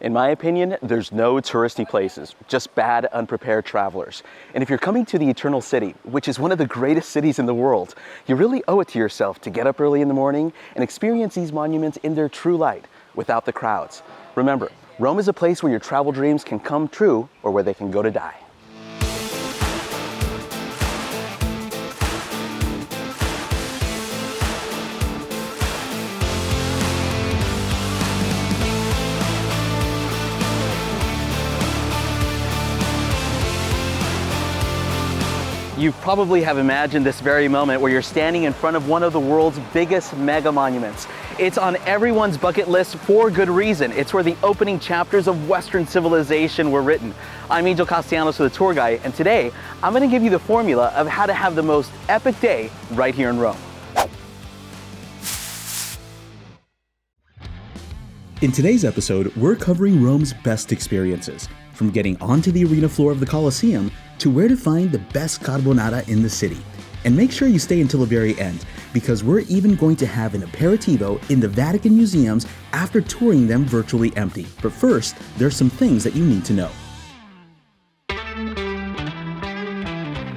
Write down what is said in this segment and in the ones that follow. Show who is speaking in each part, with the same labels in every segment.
Speaker 1: In my opinion, there's no touristy places, just bad, unprepared travelers. And if you're coming to the Eternal City, which is one of the greatest cities in the world, you really owe it to yourself to get up early in the morning and experience these monuments in their true light, without the crowds. Remember, Rome is a place where your travel dreams can come true or where they can go to die. You probably have imagined this very moment where you're standing in front of one of the world's biggest mega monuments. It's on everyone's bucket list for good reason. It's where the opening chapters of Western civilization were written. I'm Angel Castellanos, the tour guide, and today I'm going to give you the formula of how to have the most epic day right here in Rome.
Speaker 2: In today's episode, we're covering Rome's best experiences, from getting onto the arena floor of the Coliseum to where to find the best carbonara in the city. And make sure you stay until the very end, because we're even going to have an aperitivo in the Vatican Museums after touring them virtually empty. But first, there's some things that you need to know.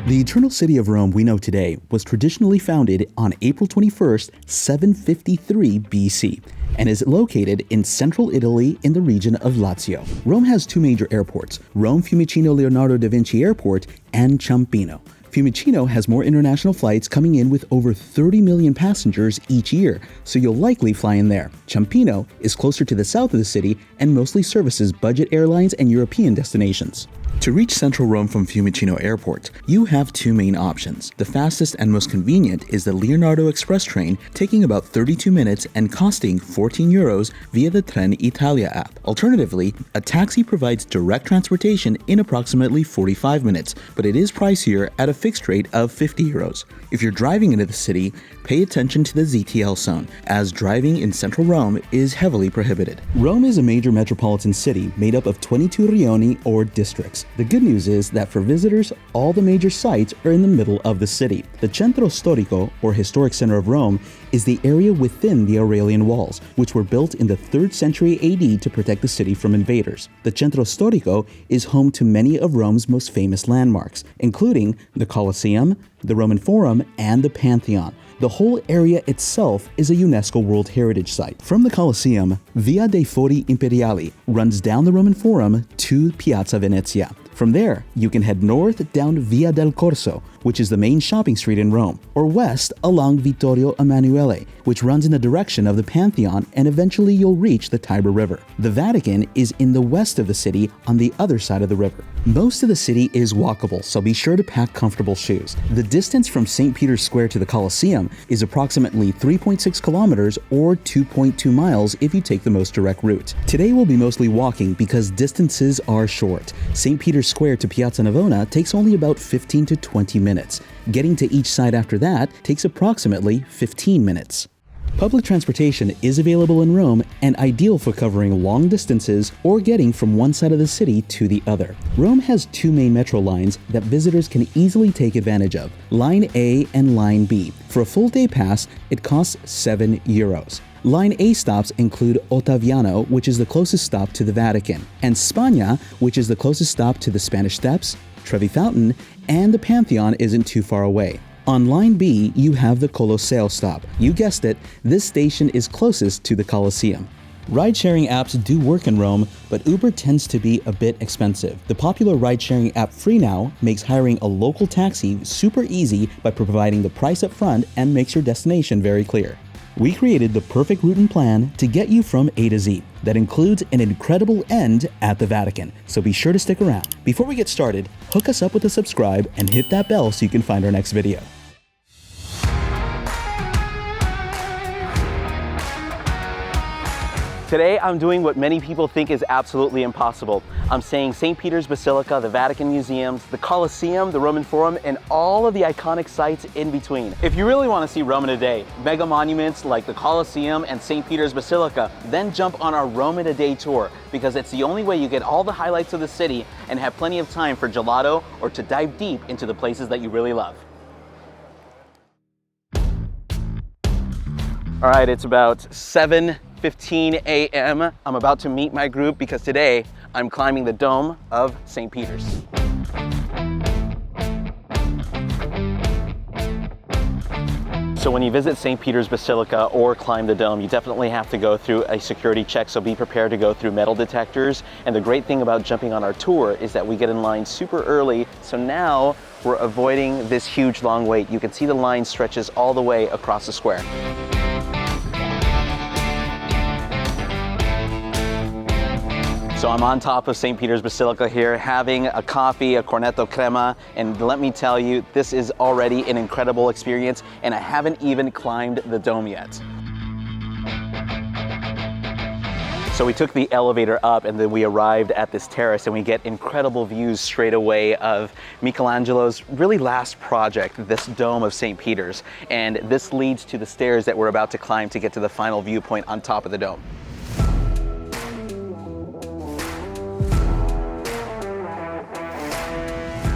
Speaker 2: The Eternal City of Rome we know today was traditionally founded on April 21st, 753 BC, and is located in central Italy in the region of Lazio. Rome has two major airports, Rome Fiumicino Leonardo da Vinci Airport and Ciampino. Fiumicino has more international flights coming in with over 30 million passengers each year, so you'll likely fly in there. Ciampino is closer to the south of the city and mostly services budget airlines and European destinations. To reach central Rome from Fiumicino Airport, you have two main options. The fastest and most convenient is the Leonardo Express train, taking about 32 minutes and costing 14 euros via the Trenitalia app. Alternatively, a taxi provides direct transportation in approximately 45 minutes, but it is pricier at a fixed rate of 50 euros. If you're driving into the city, pay attention to the ZTL zone, as driving in central Rome is heavily prohibited. Rome is a major metropolitan city made up of 22 rioni or districts. The good news is that for visitors, all the major sites are in the middle of the city. The Centro Storico, or historic center of Rome, is the area within the Aurelian walls, which were built in the 3rd century AD to protect the city from invaders. The Centro Storico is home to many of Rome's most famous landmarks, including the Coliseum, the Roman Forum, and the Pantheon. The whole area itself is a UNESCO World Heritage Site. From the Colosseum, Via dei Fori Imperiali runs down the Roman Forum to Piazza Venezia. From there, you can head north down Via del Corso, which is the main shopping street in Rome, or west along Vittorio Emanuele, which runs in the direction of the Pantheon, and eventually you'll reach the Tiber River. The Vatican is in the west of the city on the other side of the river. Most of the city is walkable, so be sure to pack comfortable shoes. The distance from St. Peter's Square to the Colosseum is approximately 3.6 kilometers or 2.2 miles if you take the most direct route. Today we'll be mostly walking because distances are short. St. Peter's Square to Piazza Navona takes only about 15 to 20 minutes. Getting to each side after that takes approximately 15 minutes. Public transportation is available in Rome and ideal for covering long distances or getting from one side of the city to the other. Rome has two main metro lines that visitors can easily take advantage of, Line A and Line B. For a full day pass, it costs 7 euros. Line A stops include Ottaviano, which is the closest stop to the Vatican, and Spagna, which is the closest stop to the Spanish Steps, Trevi Fountain, and the Pantheon isn't too far away. On Line B, you have the Colosseo stop. You guessed it, this station is closest to the Coliseum. Ride-sharing apps do work in Rome, but Uber tends to be a bit expensive. The popular ride-sharing app Freni makes hiring a local taxi super easy by providing the price up front and makes your destination very clear. We created the perfect route and plan to get you from A to Z. That includes an incredible end at the Vatican, so be sure to stick around. Before we get started, hook us up with a subscribe and hit that bell so you can find our next video.
Speaker 1: Today, I'm doing what many people think is absolutely impossible. I'm saying St. Peter's Basilica, the Vatican Museums, the Colosseum, the Roman Forum, and all of the iconic sites in between. If you really want to see Rome in a day, mega monuments like the Colosseum and St. Peter's Basilica, then jump on our Rome in a day tour, because it's the only way you get all the highlights of the city and have plenty of time for gelato or to dive deep into the places that you really love. All right, it's about 7 8:15 a.m. I'm about to meet my group because today I'm climbing the dome of St. Peter's. So when you visit St. Peter's Basilica or climb the dome, you definitely have to go through a security check, so be prepared to go through metal detectors. And the great thing about jumping on our tour is that we get in line super early, so now we're avoiding this huge long wait. You can see the line stretches all the way across the square. So I'm on top of St. Peter's Basilica here, having a coffee, a cornetto crema, and let me tell you, this is already an incredible experience, and I haven't even climbed the dome yet. So we took the elevator up and then we arrived at this terrace and we get incredible views straight away of Michelangelo's really last project, this dome of St. Peter's. And this leads to the stairs that we're about to climb to get to the final viewpoint on top of the dome.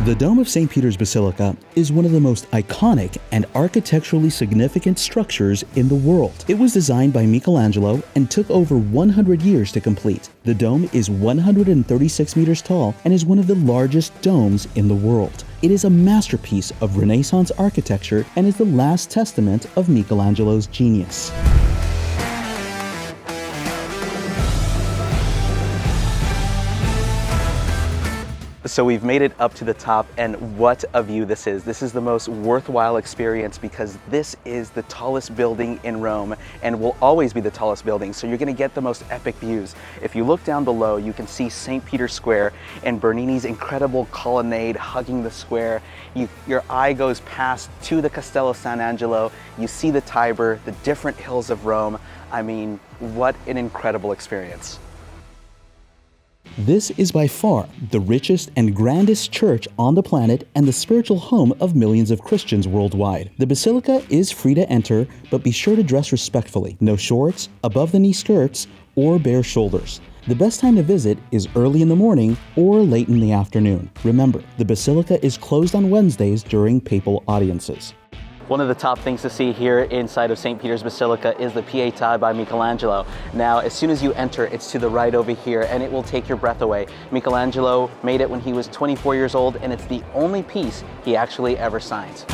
Speaker 2: The Dome of St. Peter's Basilica is one of the most iconic and architecturally significant structures in the world. It was designed by Michelangelo and took over 100 years to complete. The dome is 136 meters tall and is one of the largest domes in the world. It is a masterpiece of Renaissance architecture and is the last testament of Michelangelo's genius.
Speaker 1: So we've made it up to the top, and what a view this is. This is the most worthwhile experience because this is the tallest building in Rome and will always be the tallest building, so you're gonna get the most epic views. If you look down below, you can see St. Peter's Square and Bernini's incredible colonnade hugging the square. Your eye goes past to the Castello San Angelo, you see the Tiber, the different hills of Rome. I mean, what an incredible experience.
Speaker 2: This is by far the richest and grandest church on the planet and the spiritual home of millions of Christians worldwide. The Basilica is free to enter, but be sure to dress respectfully. No shorts, above-the-knee skirts, or bare shoulders. The best time to visit is early in the morning or late in the afternoon. Remember, the Basilica is closed on Wednesdays during papal audiences.
Speaker 1: One of the top things to see here inside of St. Peter's Basilica is the Pietà by Michelangelo. Now, as soon as you enter, it's to the right over here, and it will take your breath away. Michelangelo made it when he was 24 years old, and it's the only piece he actually ever signed.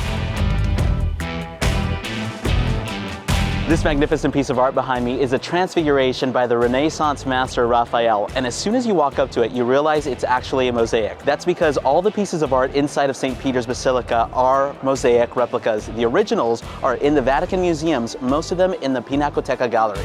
Speaker 1: This magnificent piece of art behind me is a transfiguration by the Renaissance master Raphael, and as soon as you walk up to it, you realize it's actually a mosaic. That's because all the pieces of art inside of St. Peter's Basilica are mosaic replicas. The originals are in the Vatican Museums, most of them in the Pinacoteca Gallery.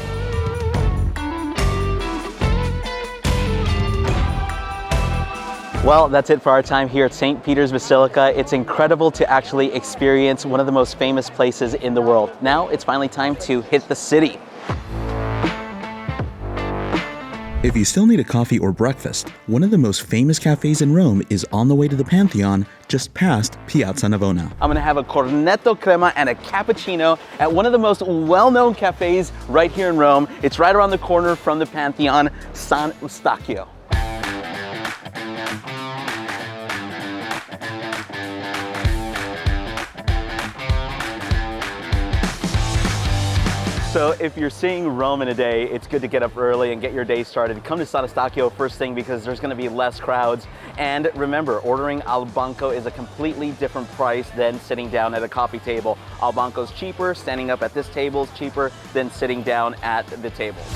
Speaker 1: Well, that's it for our time here at St. Peter's Basilica. It's incredible to actually experience one of the most famous places in the world. Now it's finally time to hit the city.
Speaker 2: If you still need a coffee or breakfast, one of the most famous cafes in Rome is on the way to the Pantheon, just past Piazza Navona.
Speaker 1: I'm gonna have a cornetto crema and a cappuccino at one of the most well-known cafes right here in Rome. It's right around the corner from the Pantheon, San Eustachio. So if you're seeing Rome in a day, it's good to get up early and get your day started. Come to San Eustachio first thing because there's gonna be less crowds. And remember, ordering al banco is a completely different price than sitting down at a coffee table. Al banco's cheaper, standing up at this table is cheaper than sitting down at the tables.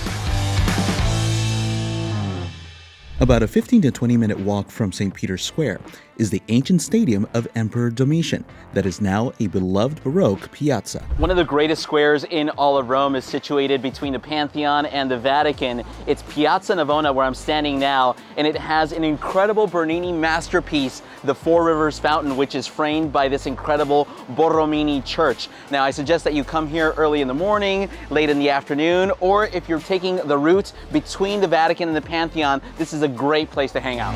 Speaker 2: About a 15 to 20 minute walk from St. Peter's Square is the ancient stadium of Emperor Domitian that is now a beloved Baroque piazza.
Speaker 1: One of the greatest squares in all of Rome is situated between the Pantheon and the Vatican. It's Piazza Navona where I'm standing now, and it has an incredible Bernini masterpiece, the Four Rivers Fountain, which is framed by this incredible Borromini church. Now I suggest that you come here early in the morning, late in the afternoon, or if you're taking the route between the Vatican and the Pantheon, this is a great place to hang out.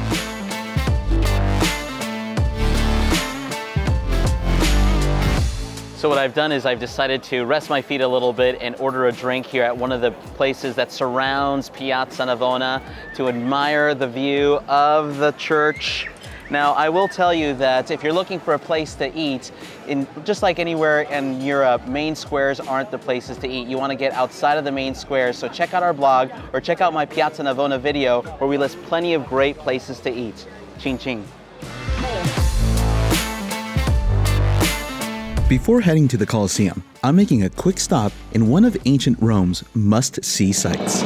Speaker 1: So what I've done is I've decided to rest my feet a little bit and order a drink here at one of the places that surrounds Piazza Navona to admire the view of the church Now, I will tell you that if you're looking for a place to eat, just like anywhere in Europe, main squares aren't the places to eat. You want to get outside of the main squares, so check out our blog or check out my Piazza Navona video where we list plenty of great places to eat. Ching ching.
Speaker 2: Before heading to the Colosseum, I'm making a quick stop in one of ancient Rome's must-see sites.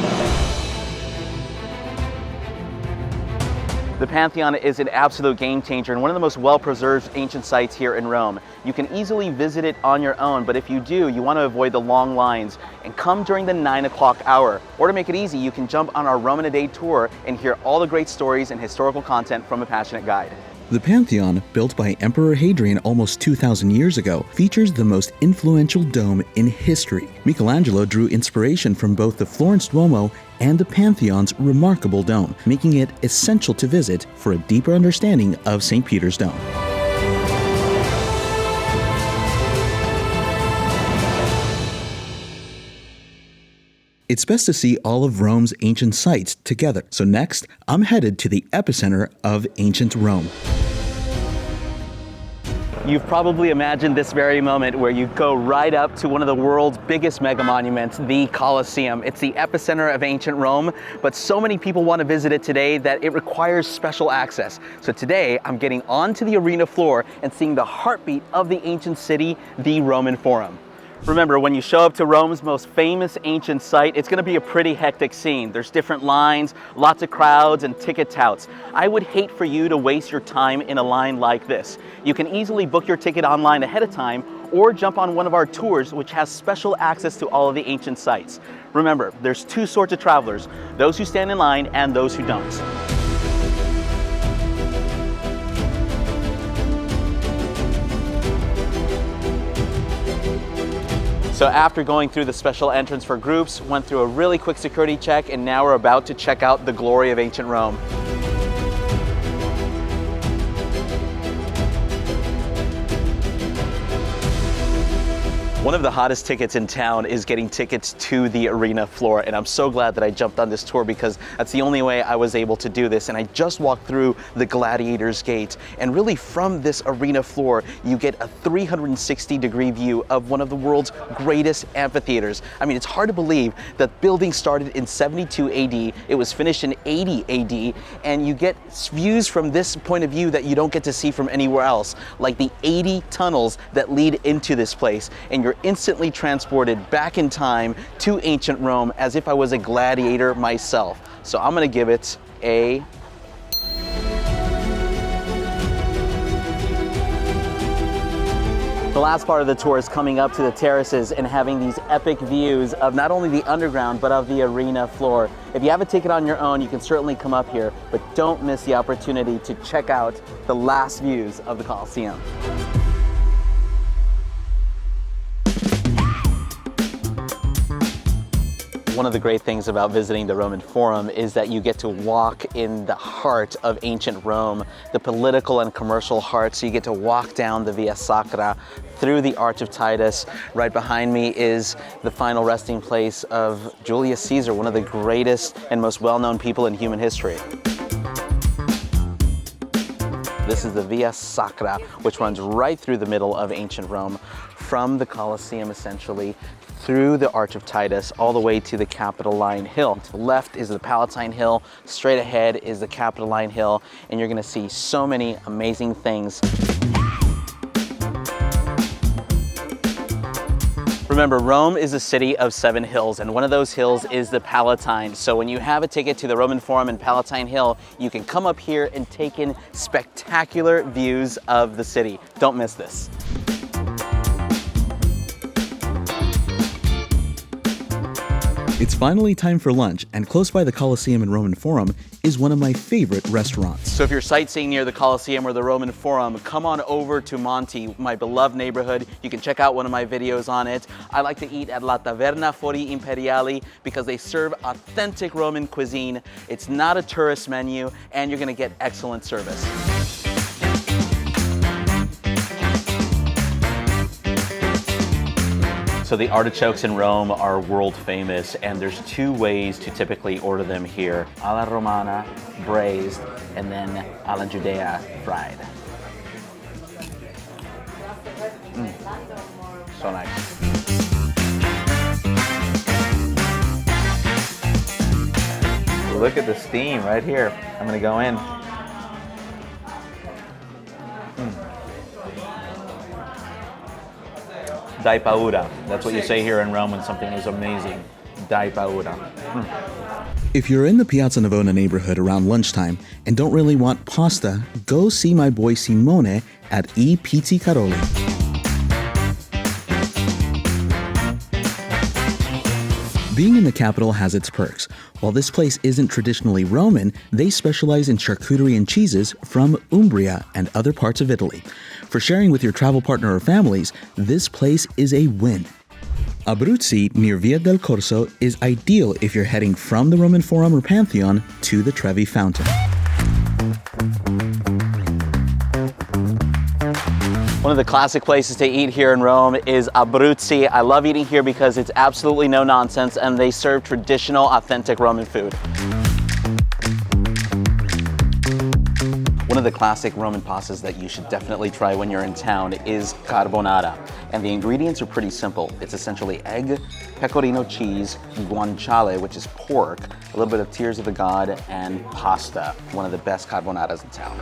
Speaker 1: The Pantheon is an absolute game changer and one of the most well-preserved ancient sites here in Rome. You can easily visit it on your own, but if you do, you want to avoid the long lines and come during the 9 o'clock hour. Or to make it easy, you can jump on our Rome in a Day tour and hear all the great stories and historical content from a passionate guide.
Speaker 2: The Pantheon, built by Emperor Hadrian almost 2,000 years ago, features the most influential dome in history. Michelangelo drew inspiration from both the Florence Duomo and the Pantheon's remarkable dome, making it essential to visit for a deeper understanding of St. Peter's Dome. It's best to see all of Rome's ancient sites together. So next, I'm headed to the epicenter of ancient Rome.
Speaker 1: You've probably imagined this very moment where you go right up to one of the world's biggest mega monuments, the Colosseum. It's the epicenter of ancient Rome, but so many people want to visit it today that it requires special access. So today, I'm getting onto the arena floor and seeing the heartbeat of the ancient city, the Roman Forum. Remember, when you show up to Rome's most famous ancient site, it's going to be a pretty hectic scene. There's different lines, lots of crowds, and ticket touts. I would hate for you to waste your time in a line like this. You can easily book your ticket online ahead of time or jump on one of our tours, which has special access to all of the ancient sites. Remember, there's two sorts of travelers, those who stand in line and those who don't. So after going through the special entrance for groups, went through a really quick security check, and now we're about to check out the glory of ancient Rome. One of the hottest tickets in town is getting tickets to the arena floor, and I'm so glad that I jumped on this tour because that's the only way I was able to do this. And I just walked through the Gladiators Gate, and really from this arena floor you get a 360-degree view of one of the world's greatest amphitheaters. I mean, it's hard to believe that building started in 72 AD, it was finished in 80 AD, and you get views from this point of view that you don't get to see from anywhere else, like the 80 tunnels that lead into this place, and you're instantly transported back in time to ancient Rome as if I was a gladiator myself. So I'm gonna give it a The last part of the tour is coming up to the terraces and having these epic views of not only the underground, but of the arena floor. If you have a ticket on your own, you can certainly come up here, but don't miss the opportunity to check out the last views of the Colosseum. One of the great things about visiting the Roman Forum is that you get to walk in the heart of ancient Rome, the political and commercial heart. So you get to walk down the Via Sacra through the Arch of Titus. Right behind me is the final resting place of Julius Caesar, one of the greatest and most well-known people in human history. This is the Via Sacra, which runs right through the middle of ancient Rome, from the Colosseum essentially, through the Arch of Titus, all the way to the Capitoline Hill. To the left is the Palatine Hill, straight ahead is the Capitoline Hill, and you're gonna see so many amazing things. Remember, Rome is a city of 7 hills, and one of those hills is the Palatine. So when you have a ticket to the Roman Forum and Palatine Hill, you can come up here and take in spectacular views of the city. Don't miss this.
Speaker 2: It's finally time for lunch, and close by the Colosseum and Roman Forum is one of my favorite restaurants.
Speaker 1: So if you're sightseeing near the Colosseum or the Roman Forum, come on over to Monte, my beloved neighborhood. You can check out one of my videos on it. I like to eat at La Taverna Fori Imperiali because they serve authentic Roman cuisine. It's not a tourist menu, and you're gonna get excellent service. So the artichokes in Rome are world famous, and there's two ways to typically order them here. Alla Romana, braised, and then alla Judea, fried. So nice. Look at the steam right here. I'm gonna go in. Dai paura. That's what you say here in Rome when something is amazing. Dai paura.
Speaker 2: If you're in the Piazza Navona neighborhood around lunchtime and don't really want pasta, go see my boy Simone at I Pizzicaroli. Being in the capital has its perks. While this place isn't traditionally Roman, they specialize in charcuterie and cheeses from Umbria and other parts of Italy. For sharing with your travel partner or families, this place is a win. Abruzzi, near Via del Corso, is ideal if you're heading from the Roman Forum or Pantheon to the Trevi Fountain.
Speaker 1: One of the classic places to eat here in Rome is Abruzzi. I love eating here because it's absolutely no nonsense and they serve traditional, authentic Roman food. One of the classic Roman pastas that you should definitely try when you're in town is carbonara. And the ingredients are pretty simple. It's essentially egg, pecorino cheese, guanciale, which is pork, a little bit of tears of the god, and pasta. One of the best carbonaras in town.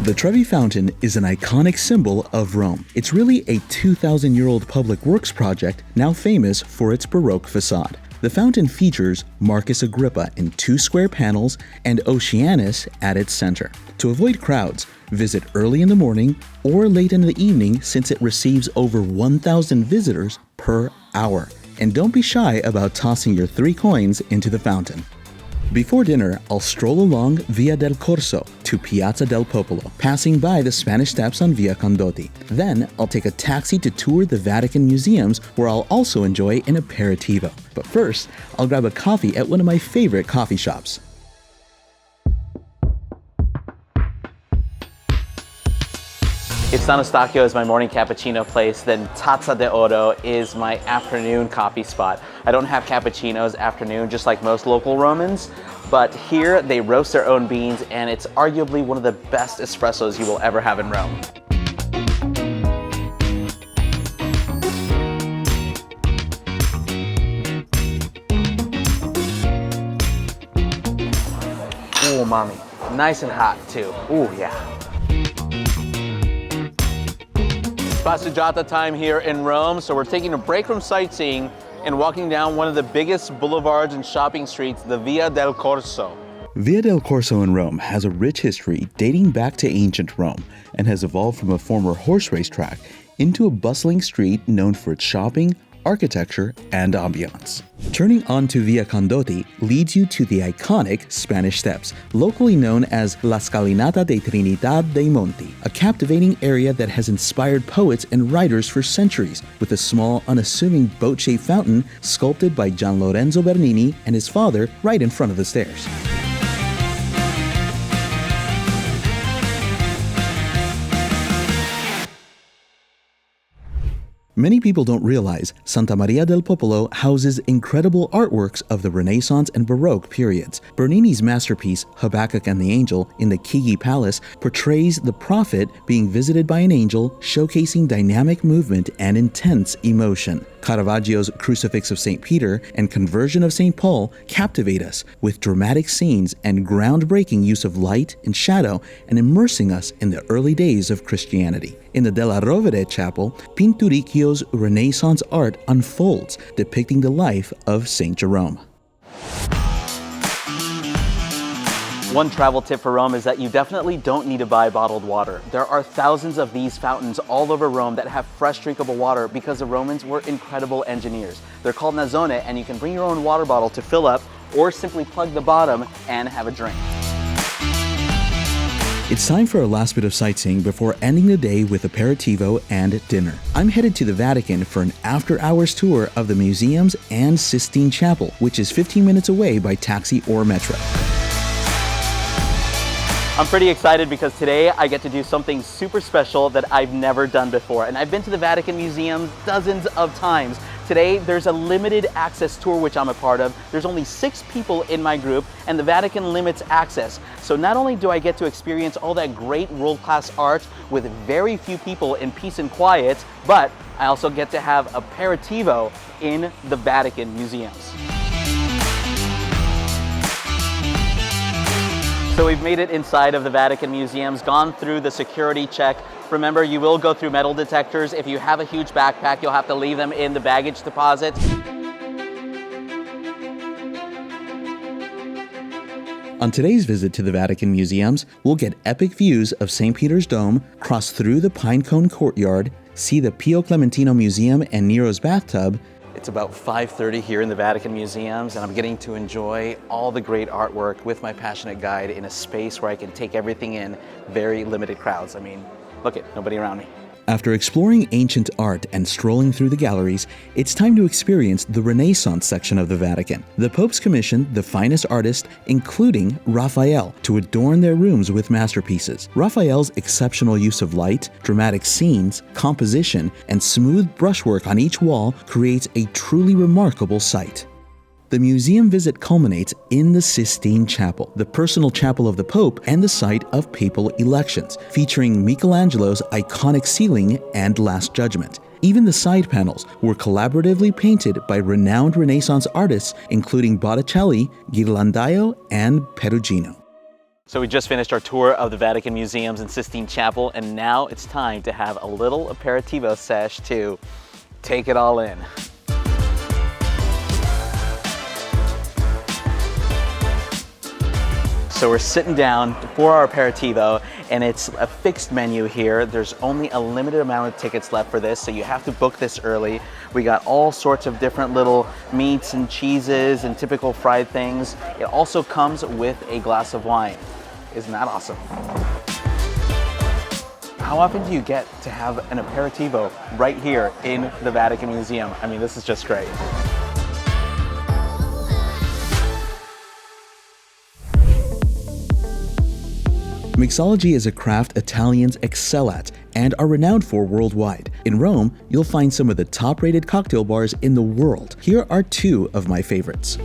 Speaker 2: The Trevi Fountain is an iconic symbol of Rome. It's really a 2,000-year-old public works project now famous for its Baroque facade. The fountain features Marcus Agrippa in 2 square panels and Oceanus at its center. To avoid crowds, visit early in the morning or late in the evening since it receives over 1,000 visitors per hour. And don't be shy about tossing your 3 coins into the fountain. Before dinner, I'll stroll along Via del Corso to Piazza del Popolo, passing by the Spanish Steps on Via Condotti. Then, I'll take a taxi to tour the Vatican Museums, where I'll also enjoy an aperitivo. But first, I'll grab a coffee at one of my favorite coffee shops.
Speaker 1: If San Eustachio is my morning cappuccino place, then Tazza de Oro is my afternoon coffee spot. I don't have cappuccinos afternoon, just like most local Romans, but here they roast their own beans and it's arguably one of the best espressos you will ever have in Rome. Ooh, mommy. Nice and hot too. Ooh, yeah. Passegiata time here in Rome, so we're taking a break from sightseeing and walking down one of the biggest boulevards and shopping streets, the Via del Corso.
Speaker 2: Via del Corso in Rome has a rich history dating back to ancient Rome and has evolved from a former horse race track into a bustling street known for its shopping, architecture, and ambiance. Turning onto Via Condotti leads you to the iconic Spanish Steps, locally known as La Scalinata de Trinidad dei Monti, a captivating area that has inspired poets and writers for centuries, with a small, unassuming boat-shaped fountain sculpted by Gian Lorenzo Bernini and his father right in front of the stairs. Many people don't realize Santa Maria del Popolo houses incredible artworks of the Renaissance and Baroque periods. Bernini's masterpiece, Habakkuk and the Angel, in the Chigi Palace, portrays the prophet being visited by an angel, showcasing dynamic movement and intense emotion. Caravaggio's Crucifix of St. Peter and Conversion of St. Paul captivate us with dramatic scenes and groundbreaking use of light and shadow and immersing us in the early days of Christianity. In the Della Rovere Chapel, Pinturicchio's Renaissance art unfolds, depicting the life of St. Jerome.
Speaker 1: One travel tip for Rome is that you definitely don't need to buy bottled water. There are thousands of these fountains all over Rome that have fresh drinkable water because the Romans were incredible engineers. They're called nazzone, and you can bring your own water bottle to fill up or simply plug the bottom and have a drink.
Speaker 2: It's time for our last bit of sightseeing before ending the day with aperitivo and dinner. I'm headed to the Vatican for an after-hours tour of the museums and Sistine Chapel, which is 15 minutes away by taxi or metro.
Speaker 1: I'm pretty excited because today I get to do something super special that I've never done before. And I've been to the Vatican Museums dozens of times. Today, there's a limited access tour which I'm a part of. There's only 6 people in my group and the Vatican limits access. So not only do I get to experience all that great world-class art with very few people in peace and quiet, but I also get to have aperitivo in the Vatican Museums. So we've made it inside of the Vatican Museums, gone through the security check. Remember, you will go through metal detectors. If you have a huge backpack, you'll have to leave them in the baggage deposit.
Speaker 2: On today's visit to the Vatican Museums, we'll get epic views of St. Peter's Dome, cross through the Pinecone Courtyard, see the Pio Clementino Museum and Nero's bathtub.
Speaker 1: It's about 5:30 here in the Vatican Museums, and I'm getting to enjoy all the great artwork with my passionate guide in a space where I can take everything in, very limited crowds. I mean, look at nobody around me.
Speaker 2: After exploring ancient art and strolling through the galleries, it's time to experience the Renaissance section of the Vatican. The Pope's commissioned the finest artists, including Raphael, to adorn their rooms with masterpieces. Raphael's exceptional use of light, dramatic scenes, composition, and smooth brushwork on each wall creates a truly remarkable sight. The museum visit culminates in the Sistine Chapel, the personal chapel of the Pope and the site of papal elections, featuring Michelangelo's iconic ceiling and Last Judgment. Even the side panels were collaboratively painted by renowned Renaissance artists, including Botticelli, Ghirlandaio, and Perugino.
Speaker 1: So we just finished our tour of the Vatican Museums and Sistine Chapel, and now it's time to have a little aperitivo sesh to take it all in. So we're sitting down for our aperitivo, and it's a fixed menu here. There's only a limited amount of tickets left for this, so you have to book this early. We got all sorts of different little meats and cheeses and typical fried things. It also comes with a glass of wine. Isn't that awesome? How often do you get to have an aperitivo right here in the Vatican Museum? I mean, this is just great.
Speaker 2: Mixology is a craft Italians excel at and are renowned for worldwide. In Rome, you'll find some of the top-rated cocktail bars in the world. Here are 2 of my favorites.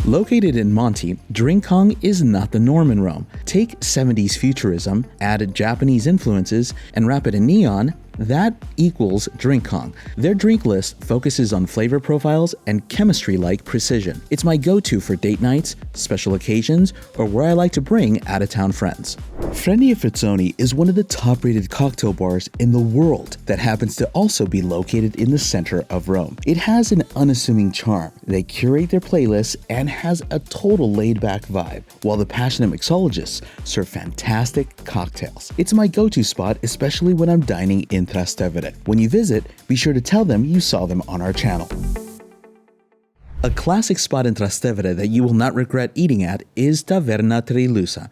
Speaker 2: Located in Monte, drink Kong is not the norm in Rome. Take 70s futurism, add Japanese influences, and wrap it in neon. That equals Drink Kong. Their drink list focuses on flavor profiles and chemistry-like precision. It's my go-to for date nights, special occasions, or where I like to bring out-of-town friends. Frizioni is one of the top-rated cocktail bars in the world that happens to also be located in the center of Rome. It has an unassuming charm. They curate their playlists and has a total laid-back vibe, while the passionate mixologists serve fantastic cocktails. It's my go-to spot, especially when I'm dining in Trastevere. When you visit, be sure to tell them you saw them on our channel. A classic spot in Trastevere that you will not regret eating at is Taverna Trilussa.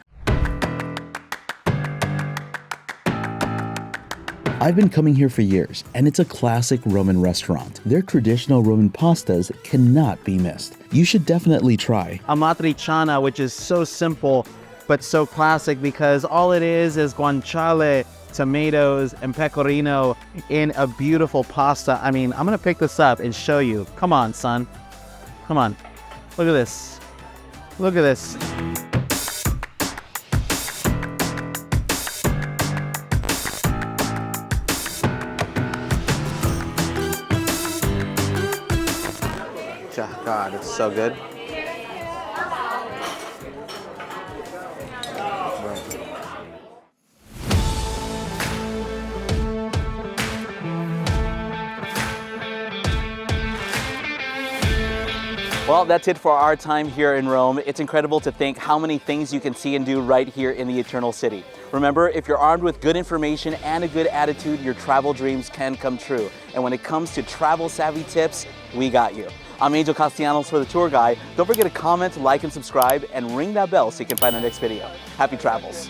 Speaker 2: I've been coming here for years, and it's a classic Roman restaurant. Their traditional Roman pastas cannot be missed. You should definitely try
Speaker 3: Amatriciana, which is so simple but so classic because all it is guanciale, tomatoes, and pecorino in a beautiful pasta. I mean, I'm gonna pick this up and show you. Come on, son. Come on. Look at this. Look at this.
Speaker 1: God, it's so good. Well, that's it for our time here in Rome. It's incredible to think how many things you can see and do right here in the Eternal City. Remember, if you're armed with good information and a good attitude, your travel dreams can come true. And when it comes to travel savvy tips, we got you. I'm Angel Castellanos for the tour guide. Don't forget to comment, like, and subscribe, and ring that bell so you can find our next video. Happy travels.